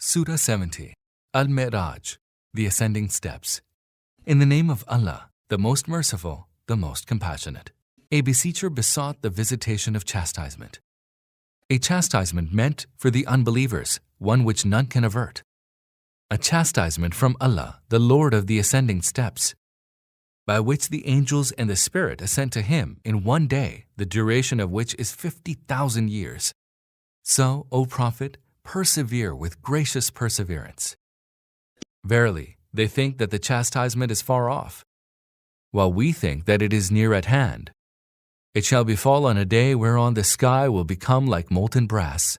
Surah 70, Al-Mi'raj, the Ascending Steps. In the name of Allah, the most merciful, the most compassionate. A beseecher besought the visitation of chastisement. A chastisement meant for the unbelievers, one which none can avert. A chastisement from Allah, the Lord of the Ascending Steps, by which the angels and the Spirit ascend to Him in one day, the duration of which is 50,000 years. So, O Prophet, persevere with gracious perseverance. Verily, they think that the chastisement is far off, while we think that it is near at hand. It shall befall on a day whereon the sky will become like molten brass,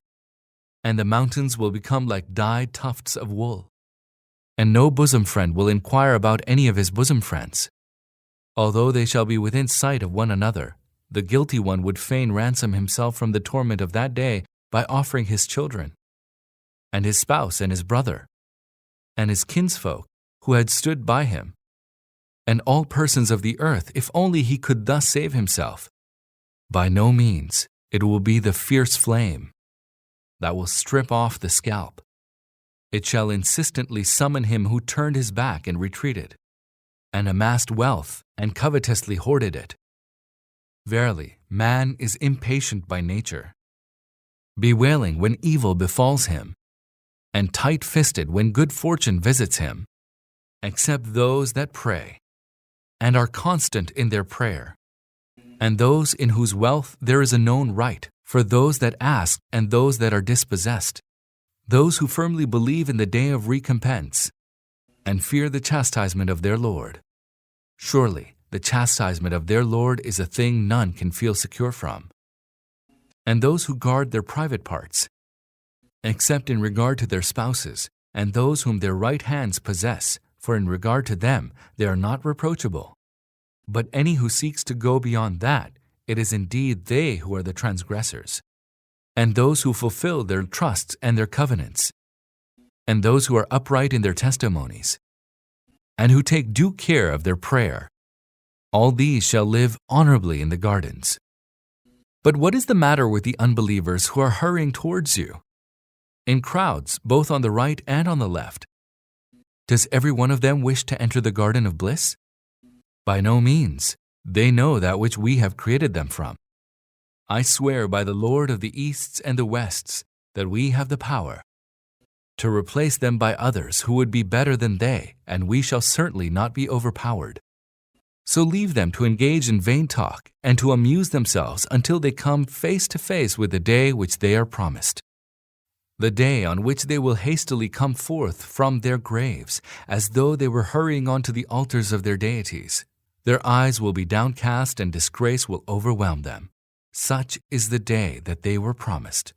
and the mountains will become like dyed tufts of wool, and no bosom friend will inquire about any of his bosom friends. Although they shall be within sight of one another, the guilty one would fain ransom himself from the torment of that day by offering his children, and his spouse and his brother, and his kinsfolk who had stood by him, and all persons of the earth, if only he could thus save himself. By no means, it will be the fierce flame that will strip off the scalp. It shall insistently summon him who turned his back and retreated, and amassed wealth and covetously hoarded it. Verily, man is impatient by nature, bewailing when evil befalls him, and tight-fisted when good fortune visits him, except those that pray, and are constant in their prayer, and those in whose wealth there is a known right, for those that ask and those that are dispossessed, those who firmly believe in the day of recompense, and fear the chastisement of their Lord. Surely, the chastisement of their Lord is a thing none can feel secure from. And those who guard their private parts, except in regard to their spouses, and those whom their right hands possess, for in regard to them they are not reproachable. But any who seeks to go beyond that, it is indeed they who are the transgressors. And those who fulfill their trusts and their covenants, and those who are upright in their testimonies, and who take due care of their prayer, all these shall live honorably in the gardens. But what is the matter with the unbelievers who are hurrying towards you, in crowds both on the right and on the left? Does every one of them wish to enter the garden of bliss? By no means. They know that which we have created them from. I swear by the Lord of the Easts and the Wests that we have the power to replace them by others who would be better than they, and we shall certainly not be overpowered. So leave them to engage in vain talk and to amuse themselves until they come face to face with the day which they are promised, the day on which they will hastily come forth from their graves, as though they were hurrying on to the altars of their deities. Their eyes will be downcast and disgrace will overwhelm them. Such is the day that they were promised.